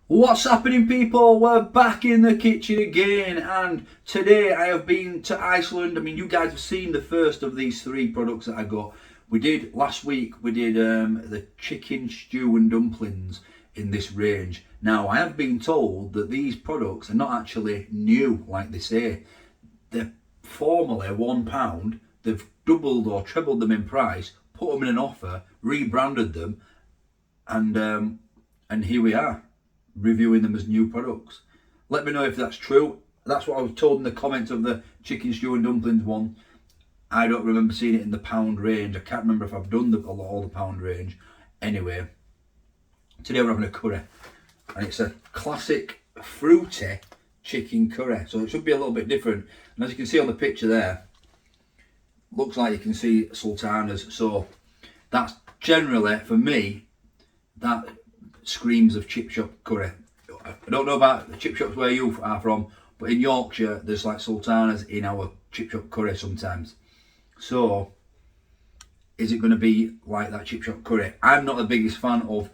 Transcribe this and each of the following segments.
What's happening, people? We're back in the kitchen again, and today I have been to Iceland. I mean, you guys have seen the first of these three products that I got. We did last week, we did the chicken stew and dumplings in this range. Now, I have been told that these products are not actually new, like they say. They're formerly £1. They've doubled or trebled them in price, put them in an offer, rebranded them, and here we are, reviewing them as new products. Let me know if that's true. That's what I was told in the comments of the chicken stew and dumplings one. I don't remember seeing it in the pound range. I can't remember if I've done all the pound range. Anyway, today we're having a curry, and it's a classic fruity chicken curry, so it should be a little bit different. And as you can see on the picture there, looks like you can see sultanas. So that's generally, for me, that screams of chip shop curry. I don't know about the chip shops where you are from, but in Yorkshire there's like sultanas in our chip shop curry sometimes. So is it going to be like that chip shop curry? I'm not the biggest fan of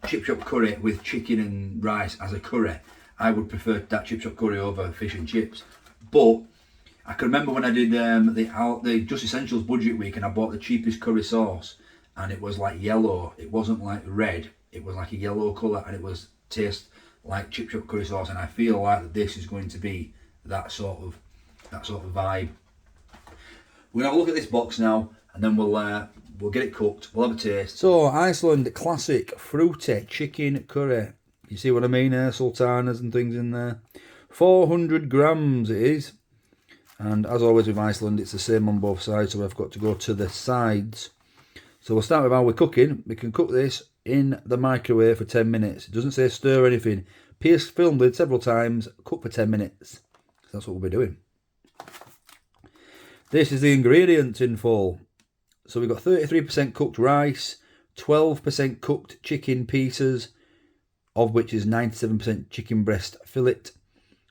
chip shop curry with chicken and rice as a curry. I would prefer that chip shop curry over fish and chips. But I can remember when I did the Just Essentials budget week, and I bought the cheapest curry sauce, and it was like yellow. It wasn't like red. It was like a yellow colour, and it was taste like chip shop curry sauce. And I feel like this is going to be that sort of vibe. We're gonna have a look at this box now, and then we'll get it cooked. We'll have a taste. So, Iceland classic fruity chicken curry. You see what I mean? Sultanas and things in there. 400 grams it is. And as always with Iceland, it's the same on both sides, so I've got to go to the sides. So we'll start with how we're cooking. We can cook this in the microwave for 10 minutes. It doesn't say stir or anything. Pierce film lid several times, cook for 10 minutes. That's what we'll be doing. This is the ingredients in full. So we've got 33% cooked rice, 12% cooked chicken pieces, of which is 97% chicken breast fillet.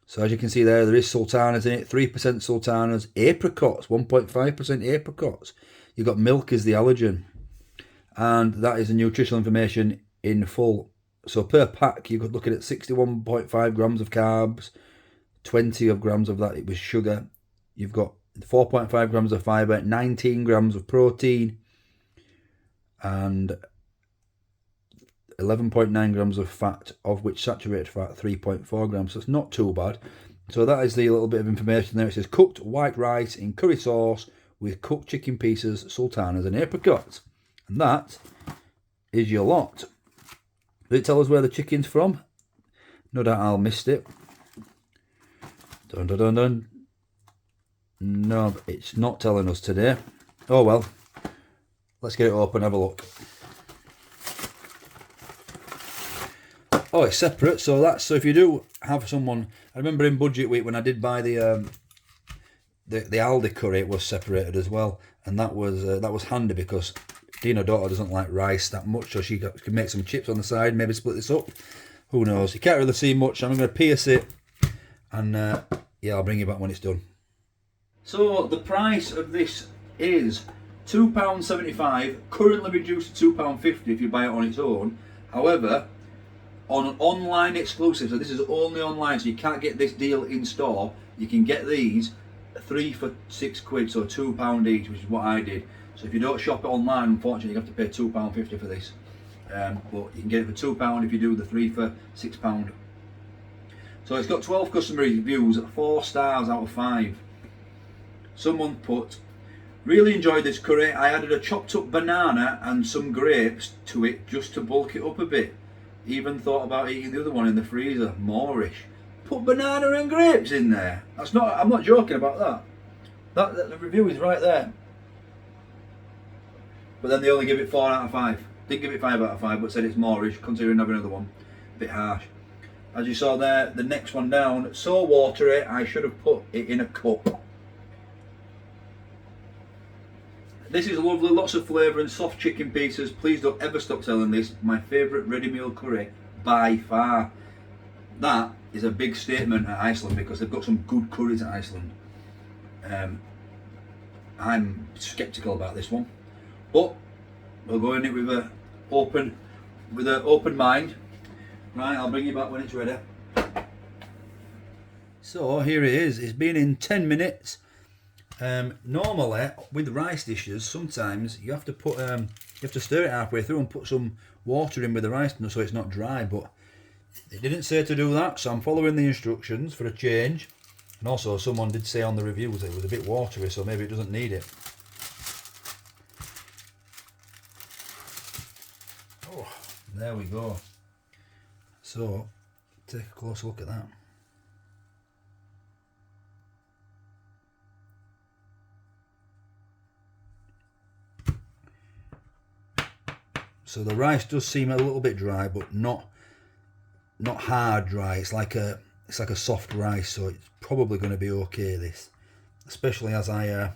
So as you can see there is sultanas in it, 3% sultanas, apricots, 1.5% apricots. You've got milk as the allergen. And that is the nutritional information in full. So per pack, you could look at it 61.5 grams of carbs, 20 grams of that it was sugar. You've got 4.5 grams of fibre, 19 grams of protein, and 11.9 grams of fat, of which saturated fat 3.4 grams. So it's not too bad. So that is the little bit of information there. It says cooked white rice in curry sauce with cooked chicken pieces, sultanas and apricots. And that is your lot. Does it tell us where the chicken's from? No doubt I'll missed it. Dun dun dun dun. No, it's not telling us today. Oh well. Let's get it open and have a look. Oh, it's separate. So if you do have someone, I remember in budget week when I did buy the Aldi curry, it was separated as well, and that was handy because Dino daughter doesn't like rice that much, so she can make some chips on the side, maybe split this up. Who knows? You can't really see much. I'm going to pierce it, and yeah, I'll bring you back when it's done. So the price of this is £2.75, currently reduced to £2.50 if you buy it on its own. However, on an online exclusive, so this is only online, so you can't get this deal in store. You can get these 3 for £6, so £2 each, which is what I did. So if you don't shop it online, unfortunately you have to pay £2.50 for this. But you can get it for £2 if you do the 3 for £6. So it's got 12 customer reviews, 4 stars out of 5. Someone put, really enjoyed this curry. I added a chopped up banana and some grapes to it just to bulk it up a bit. Even thought about eating the other one in the freezer. Moorish. Put banana and grapes in there. That's not. I'm not joking about that. The review is right there. But then they only give it 4 out of 5. Didn't give it 5 out of 5, but said it's Moorish, considering having another one. A bit harsh. As you saw there, the next one down, so watery, I should have put it in a cup. This is lovely, lots of flavour and soft chicken pieces. Please don't ever stop selling this. My favourite ready meal curry by far. That is a big statement at Iceland because they've got some good curries at Iceland. I'm sceptical about this one, but we'll go in it with an open mind. Right, I'll bring you back when it's ready. So here it is. It's been in 10 minutes. Normally with rice dishes, sometimes you have to put you have to stir it halfway through and put some water in with the rice so it's not dry, but it didn't say to do that, so I'm following the instructions for a change. And also someone did say on the reviews that it was a bit watery, so maybe it doesn't need it. Oh, there we go. So take a close look at that. So the rice does seem a little bit dry, but not hard dry. It's like a soft rice, so it's probably going to be okay. This, especially as I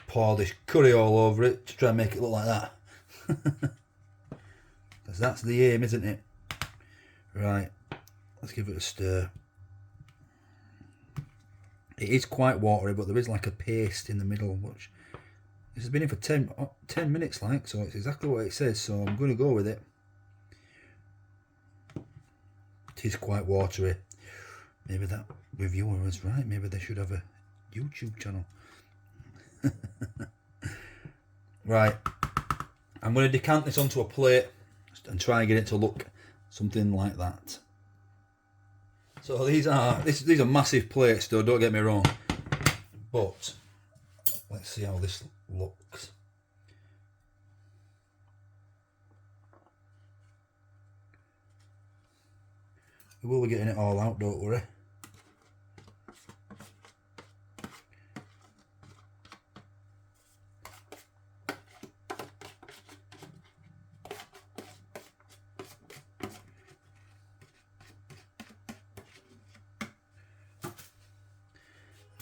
pour this curry all over it to try and make it look like that. Because that's the aim, isn't it? Right, let's give it a stir. It is quite watery, but there is like a paste in the middle, which this has been in for 10 minutes, like, so it's exactly what it says, so I'm going to go with it. It is quite watery. Maybe that reviewer was right. Maybe they should have a YouTube channel. Right, I'm going to decant this onto a plate and try and get it to look something like that. So these are massive plates, though, don't get me wrong, but let's see how this looks. We will be getting it all out, don't worry.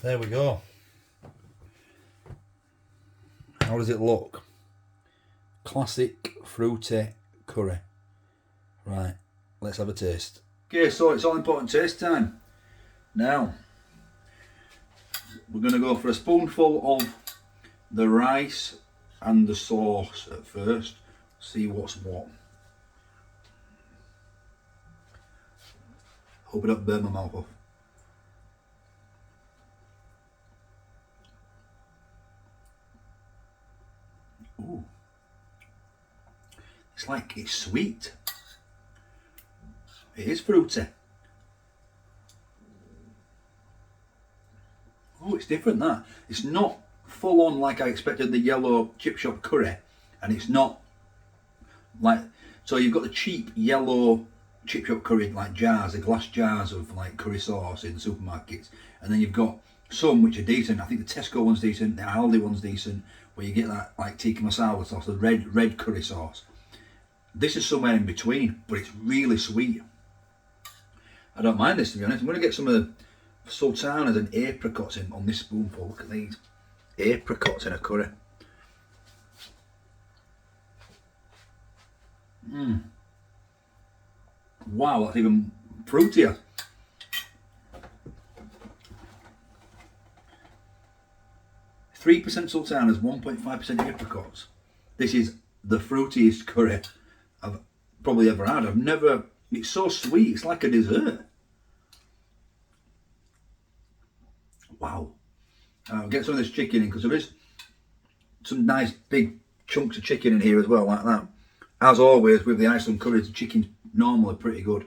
There we go. How does it look? Classic fruity curry. Right, let's have a taste. Okay, so it's all important taste time. Now, we're going to go for a spoonful of the rice and the sauce at first. See what's what. Hope it don't burn my mouth off. Ooh. It's like it's sweet. It is fruity. Oh, it's different, that. It's not full on like I expected the yellow chip shop curry, and it's not like, so you've got the cheap yellow chip shop curry like jars, the glass jars of like curry sauce in supermarkets, and then you've got some which are decent. I think the Tesco one's decent, the Aldi one's decent, where you get that like tikka masala sauce, the red curry sauce. This is somewhere in between, but it's really sweet. I don't mind this, to be honest. I'm going to get some of the sultanas and apricots in on this spoonful. Look at these apricots in a curry. Wow, that's even fruitier. .3% sultanas, 1.5% apricots. This is the fruitiest curry I've probably ever had. It's so sweet, it's like a dessert. Wow. I'll get some of this chicken in, because there is some nice big chunks of chicken in here as well, like that. As always with the Iceland curries, the chicken's normally pretty good.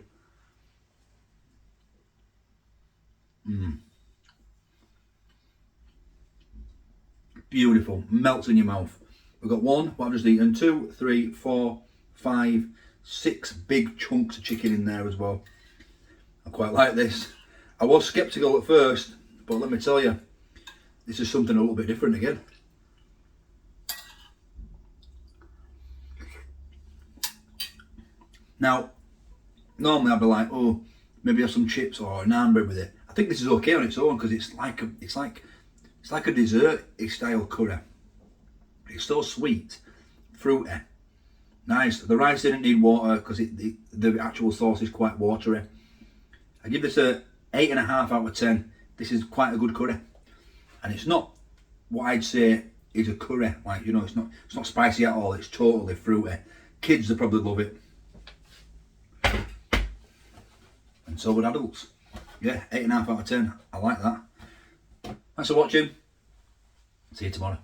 Beautiful, melts in your mouth. We've got one, what I've just eaten, 2, 3, 4, 5, 6 big chunks of chicken in there as well. I quite like this. I was sceptical at first, but let me tell you, this is something a little bit different again. Now, normally I'd be like, oh, maybe have some chips or a naan bread with it. I think this is okay on its own, because it's like a dessert style curry. It's so sweet, fruity, nice. The rice didn't need water because the actual sauce is quite watery. I give this a 8.5 out of 10. This is quite a good curry, and it's not what I'd say is a curry. Like, you know, it's not spicy at all. It's totally fruity. Kids will probably love it. and so would adults. Yeah, 8.5 out of 10. I like that. Thanks for watching. See you tomorrow.